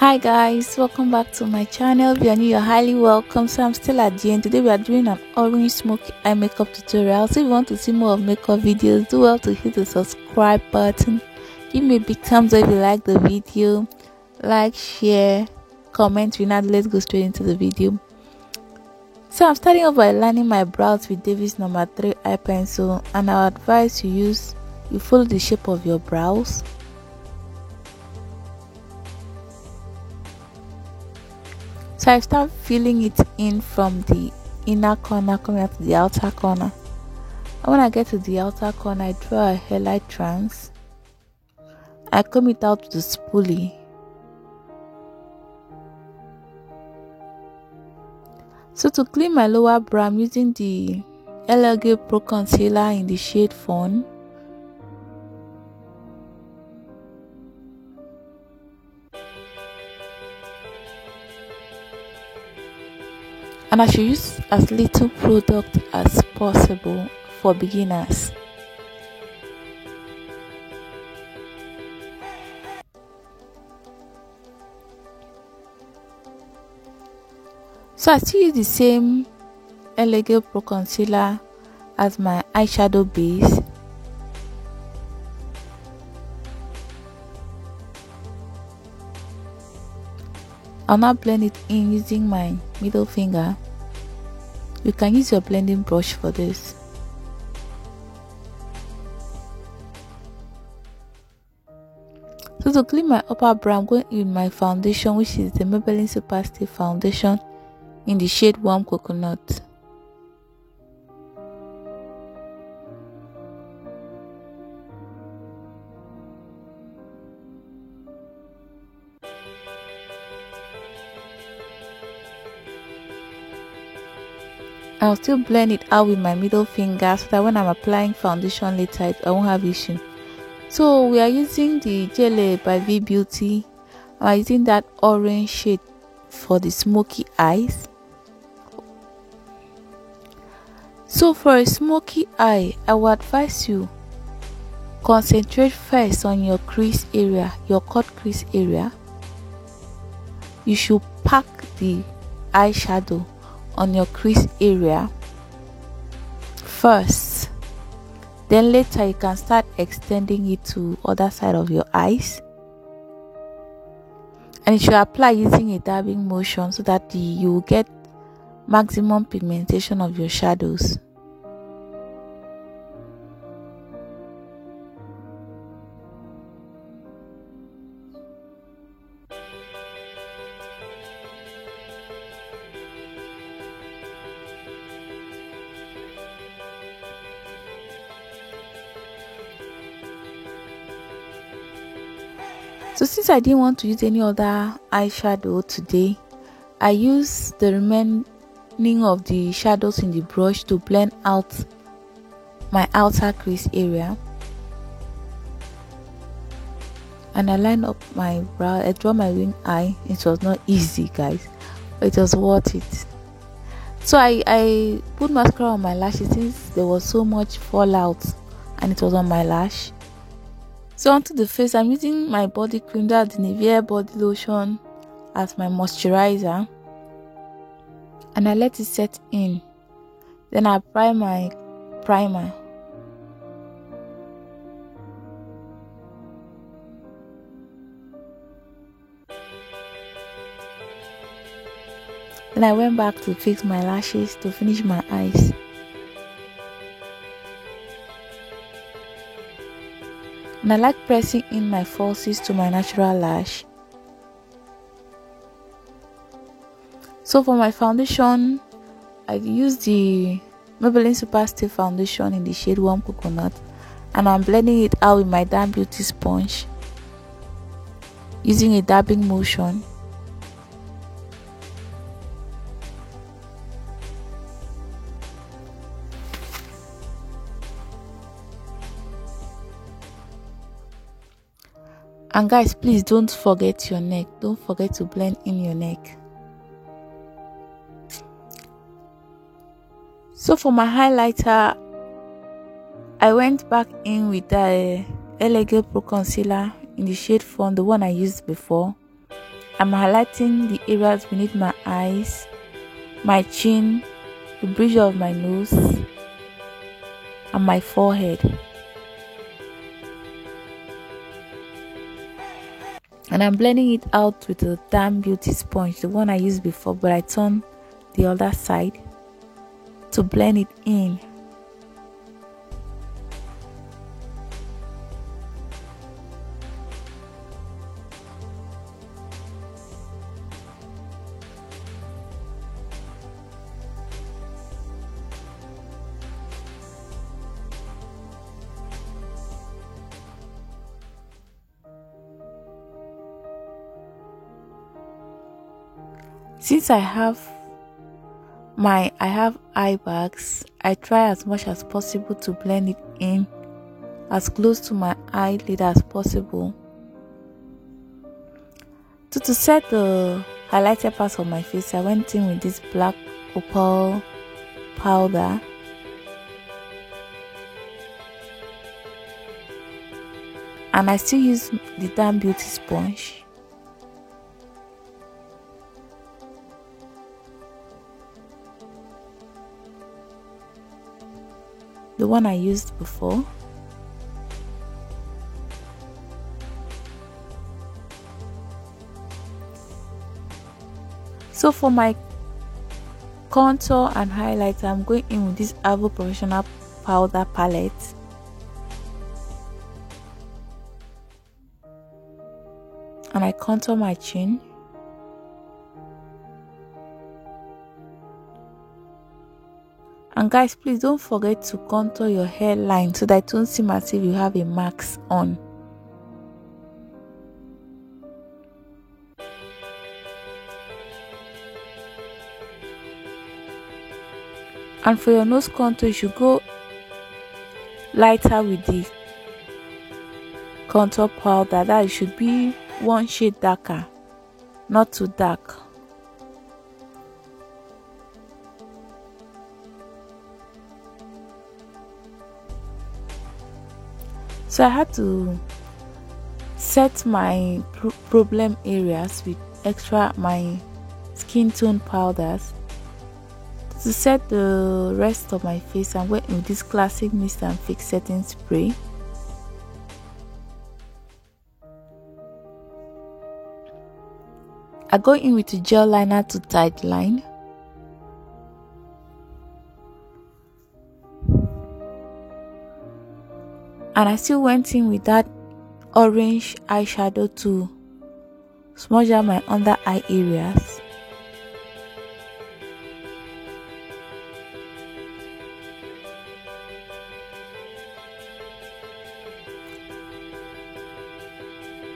Hi guys, welcome back to my channel. If you're new, you're highly welcome. So I'm still at the end. Today we are doing an orange smoky eye makeup tutorial. So if you want to see more of makeup videos, do well to hit the subscribe button. Give me a big thumbs up if you like the video. Like, share, comment. Let's go straight into the video. So I'm starting off by lining my brows with Davis number 3 eye pencil, and I advise you follow the shape of your brows. So I start filling it in from the inner corner coming out to the outer corner. And when I get to the outer corner, I draw a hairline trans. I comb it out with the spoolie. So to clean my lower brow, I'm using the LG Pro Concealer in the shade Fawn. And I should use as little product as possible for beginners. So I still use the same LG Pro Concealer as my eyeshadow base. I'll now blend it in using my middle finger. You can use your blending brush for this. So to clean my upper brow, I'm going in with my foundation, which is the Maybelline Super Stay Foundation in the shade Warm Coconut. I'll still blend it out with my middle finger so that when I'm applying foundation later, I won't have issue. So we are using the Jelly by V Beauty. I'm using that orange shade for the smoky eyes. So for a smoky eye, I would advise you concentrate first on your crease area, your cut crease area. You should pack the eyeshadow on your crease area first, then later you can start extending it to other side of your eyes, and you should apply using a dabbing motion so that you will get maximum pigmentation of your shadows. So since I didn't want to use any other eyeshadow today, I used the remaining of the shadows in the brush to blend out my outer crease area. And I lined up my brow. I draw my wing eye. It was not easy, guys, but it was worth it. So I put mascara on my lashes since there was so much fallout and it was on my lash. So onto the face, I'm using my body cream, that's the Nivea body lotion, as my moisturizer, and I let it set in. Then I apply my primer. Then I went back to fix my lashes to finish my eyes. And I like pressing in my falsies to my natural lash. So for my foundation, I use the Maybelline Super Stay Foundation in the shade Warm Coconut, and I'm blending it out with my Damn Beauty sponge using a dabbing motion. And guys, please don't forget your neck. Don't forget to blend in your neck. So for my highlighter, I went back in with the LG Pro Concealer in the shade Fawn, the one I used before. I'm highlighting the areas beneath my eyes, my chin, the bridge of my nose, and my forehead. And I'm blending it out with a Damn Beauty sponge, the one I used before, but I turned the other side to blend it in. Since I have eye bags, I try as much as possible to blend it in as close to my eyelid as possible. To set the highlighted parts of my face, I went in with this black opal powder. And I still use the Damn Beauty sponge. The one I used before. So for my contour and highlighter, I'm going in with this Avo Professional Powder Palette. And I contour my chin. And guys, please don't forget to contour your hairline so that it won't seem as if you have a mask on. And for your nose contour, you should go lighter with the contour powder. That it should be one shade darker, not too dark. So I had to set my problem areas with my skin tone powders. To set the rest of my face, I went with this classic Mist and Fix setting spray. I go in with a gel liner to tight line. And I still went in with that orange eyeshadow to smudge out my under eye areas.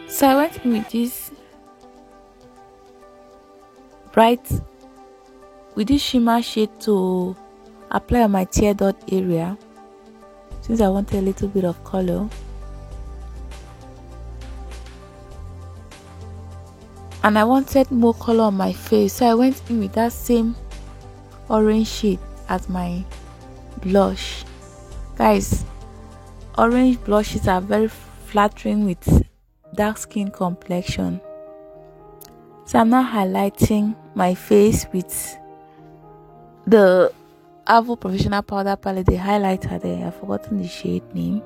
So I went in with this shimmer shade to apply on my tear dot area, since I wanted a little bit of color. And I wanted more color on my face, so I went in with that same orange shade as my blush. Guys, orange blushes are very flattering with dark skin complexion. So I'm now highlighting my face with the Avo Professional Powder Palette, the highlighter there. I've forgotten the shade name.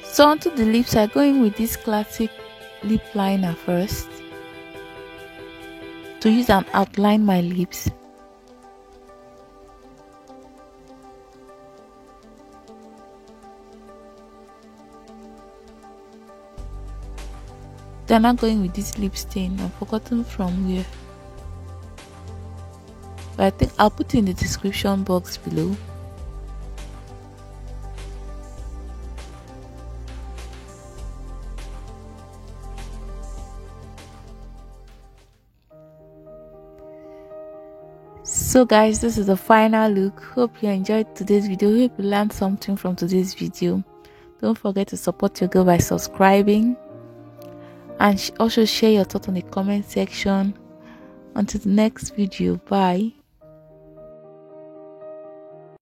So onto the lips, I go in with this classic lip liner first to use and outline my lips. Then I'm going with this lip stain. I've forgotten from where, but I think I'll put it in the description box below. So guys, this is the final look. Hope you enjoyed today's video. Hope you learned something from today's video. Don't forget to support your girl by subscribing, and also share your thoughts on the comment section. Until the next video, bye.